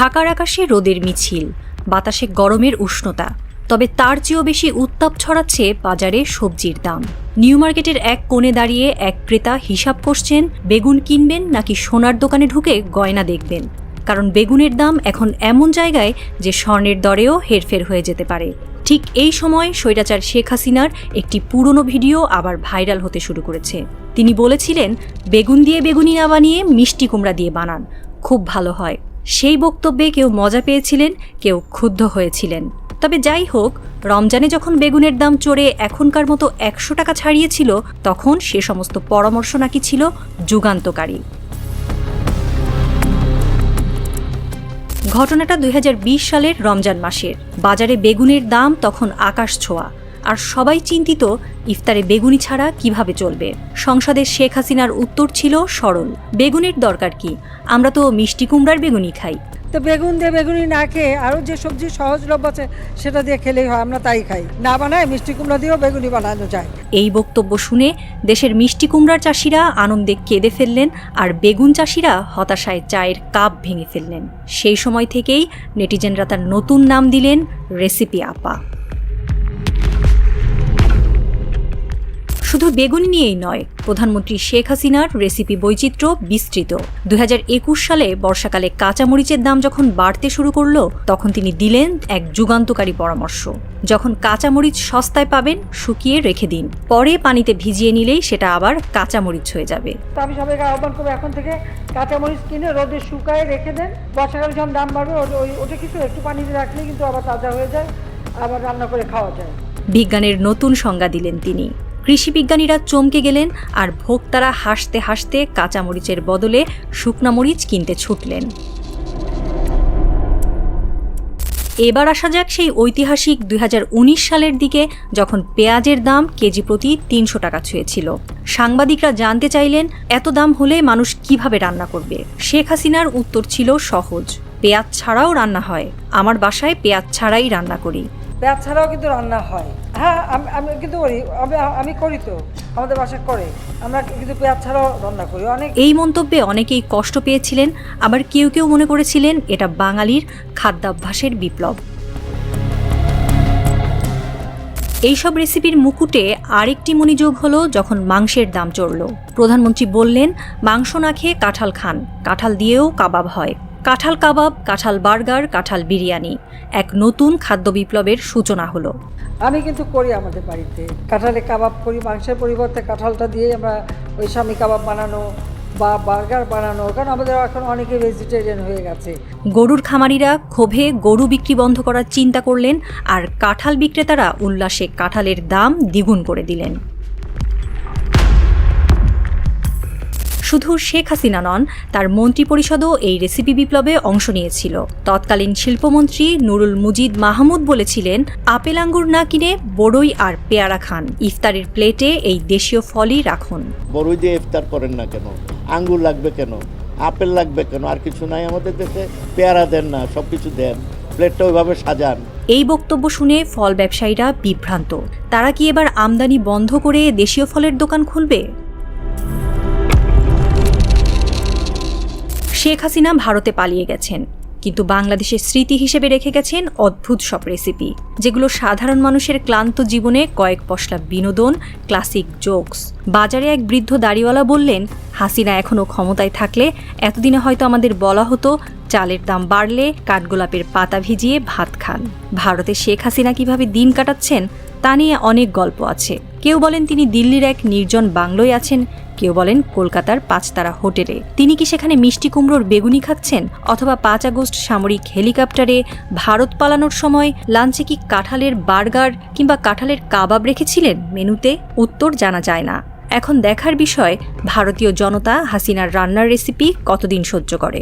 ঢাকার আকাশে রোদের মিছিল, বাতাসে গরমের উষ্ণতা, তবে তার চেয়েও বেশি উত্তাপ ছড়াচ্ছে বাজারে সবজির দাম। নিউ মার্কেটের এক কোণে দাঁড়িয়ে এক ক্রেতা হিসাব করছেন বেগুন কিনবেন নাকি সোনার দোকানে ঢুকে গয়না দেখবেন। কারণ বেগুনের দাম এখন এমন জায়গায় যে স্বর্ণের দরেও হেরফের হয়ে যেতে পারে। ঠিক এই সময় স্বৈরাচার শেখ হাসিনার একটি পুরনো ভিডিও আবার ভাইরাল হতে শুরু করেছে। তিনি বলেছিলেন, বেগুন দিয়ে বেগুনি না বানিয়ে মিষ্টি কুমড়া দিয়ে বানান, খুব ভালো হয়। সেই বক্তব্যে কেউ মজা পেয়েছিলেন, কেউ ক্ষুব্ধ হয়েছিলেন। তবে যাই হোক, রমজানে যখন বেগুনের দাম চড়ে এখনকার মতো 100 টাকা ছাড়িয়েছিল, তখন সে সমস্ত পরামর্শ নাকি ছিল যুগান্তকারী। ঘটনাটা 2020 সালের রমজান মাসের। বাজারে বেগুনের দাম তখন আকাশ ছোঁয়া, আর সবাই চিন্তিত ইফতারে বেগুনি ছাড়া কিভাবে চলবে। সংসদে শেখ হাসিনার উত্তর ছিল সরল, বেগুনের দরকার কি, আমরা তো মিষ্টি কুমড়ার বেগুনি খাই। তো বেগুন দিয়ে বেগুনি না খেয়ে আরও যে সবজি সহজলভ্য আছে সেটা দিয়ে খেলেই হয়, আমরা তাই খাই। না বানায় মিষ্টি কুমড়া দিয়েও বেগুনি বানানো যায়। এই বক্তব্য শুনে দেশের মিষ্টি কুমড়ার চাষিরা আনন্দে কেঁদে ফেললেন, আর বেগুন চাষিরা হতাশায় চায়ের কাপ ভেঙে ফেললেন। সেই সময় থেকেই নেটিজেনরা তার নতুন নাম দিলেন রেসিপি আপা। শুধু বেগুন নিয়েই নয়, প্রধানমন্ত্রী শেখ হাসিনার রেসিপি বৈচিত্র্য বিস্তৃত। 2021 সালে বর্ষাকালে কাঁচামরিচের দাম যখন বাড়তে শুরু করলো, তখন তিনি দিলেন এক যুগান্তকারী পরামর্শ। যখন কাঁচামরিচ সস্তায় পাবেন, শুকিয়ে রেখে দিন, পরে পানিতে ভিজিয়ে নিলেই সেটা আবার কাঁচামরিচ হয়ে যাবে। তো আমি সবাইকে আহ্বান করবো, এখন থেকে কাঁচামরিচ কিনে রোদে শুকায় রেখে দেন। বর্ষাকালে যখন দাম বাড়বে ওটা কিছু একটু পানিতে রাখলে কিন্তু আবার তাজা হয়ে যায়, আবার রান্না করে খাওয়া যায়। বিজ্ঞানের নতুন সংজ্ঞা দিলেন তিনি। কৃষি বিজ্ঞানীরা চমকে গেলেন, আর ভোক্তারা হাসতে হাসতে কাঁচামরিচের বদলে শুকনা মরিচ কিনতে ছুটলেন। এবার আসা যাক সেই ঐতিহাসিক 2019 সালের দিকে, যখন পেঁয়াজের দাম কেজি প্রতি 300 টাকা ছুঁয়েছিল। সাংবাদিকরা জানতে চাইলেন, এত দাম হলে মানুষ কিভাবে রান্না করবে? শেখ হাসিনার উত্তর ছিল সহজ, পেঁয়াজ ছাড়াও রান্না হয়, আমার বাসায় পেঁয়াজ ছাড়াই রান্না করি। পেঁয়াজ ছাড়াও কিন্তু রান্না হয়, হ্যাঁ আমি কিন্তু করি, আমি করি, তো আমাদের বাসায় করে, আমরা কিন্তু পেঁয়াজ ছাড়াও রান্না করি। এই মন্তব্যে অনেকেই কষ্ট পেয়েছিলেন, আবার কেউ কেউ মনে করেছিলেন এটা বাঙালির খাদ্যাভ্যাসের বিপ্লব। এইসব রেসিপির মুকুটে আরেকটি মণিযোগ হলো যখন মাংসের দাম চড়ল। প্রধানমন্ত্রী বললেন, মাংস না খেয়ে কাঁঠাল খান, কাঁঠাল দিয়েও কাবাব হয়। কাঁঠাল কাবাব, কাঁঠাল বার্গার, কাঁঠাল বিরিয়ানি, এক নতুন খাদ্য বিপ্লবের সূচনা হলো। আমি কিন্তু করি আমাদের বাড়িতে, কাঁঠালে কাবাব করি, মাংসের পরিবর্তে কাঁঠালটা দিয়ে আমরা ওই স্বামী কাবাব বানানো বা বার্গার বানানো, কারণ আমাদের এখন অনেকে ভেজিটেরিয়ান হয়ে গেছে। গরুর খামারিরা ক্ষোভে গরু বিক্রি বন্ধ করার চিন্তা করলেন, আর কাঁঠাল বিক্রেতারা উল্লাসে কাঁঠালের দাম দ্বিগুণ করে দিলেন। শুধু শেখ হাসিনা নন, তার মন্ত্রিপরিষদও এই রেসিপি বিপ্লবে অংশ নিয়েছিল। তৎকালীন শিল্পমন্ত্রী নুরুল মুজিদ মাহমুদ বলেছিলেন, আপেল আঙ্গুর না কিনে বড়ই আর পেয়ারা খান, ইফতারের প্লেটে এই দেশীয় ফলই রাখুন। বড়ই দিয়ে ইফতার করেন না কেন? আঙ্গুর লাগবে কেন? আপেল লাগবে কেন? আর কিছু নাই আমাদের দেশে? পেয়ারা দেন না, সব কিছু দেন, প্লেটটা ওইভাবে সাজান। এই বক্তব্য শুনে ফল ব্যবসায়ীরা বিভ্রান্ত। তারা কি এবার আমদানি বন্ধ করে দেশীয় ফলের দোকান খুলবে? শেখ হাসিনা ভারতে পালিয়ে গেছেন, কিন্তু বাংলাদেশের স্মৃতি হিসেবে রেখে গেছেন অদ্ভুত সব রেসিপি, যেগুলো সাধারণ মানুষের ক্লান্ত জীবনে কয়েক পশলা বিনোদন, ক্লাসিক জোকস। বাজারে এক বৃদ্ধ দাড়িওয়ালা বললেন, হাসিনা এখনও ক্ষমতায় থাকলে এতদিনে হয়তো আমাদের বলা হতো, চালের দাম বাড়লে কাঠগোলাপের পাতা ভিজিয়ে ভাত খান। ভারতে শেখ হাসিনা কিভাবে দিন কাটাচ্ছেন তা নিয়ে অনেক গল্প আছে। কেউ বলেন তিনি দিল্লির এক নির্জন বাংলোয় আছেন, কেউ বলেন কলকাতার 5 তারা হোটেলে। তিনি কি সেখানে মিষ্টি কুমড়োর বেগুনি খাচ্ছেন, অথবা 5 আগস্ট সামরিক হেলিকপ্টারে ভারত পালানোর সময় লাঞ্চে কি কাঁঠালের বার্গার কিংবা কাঁঠালের কাবাব রেখেছিলেন মেনুতে? উত্তর জানা যায় না। এখন দেখার বিষয়, ভারতীয় জনতা হাসিনার রান্নার রেসিপি কতদিন সহ্য করে।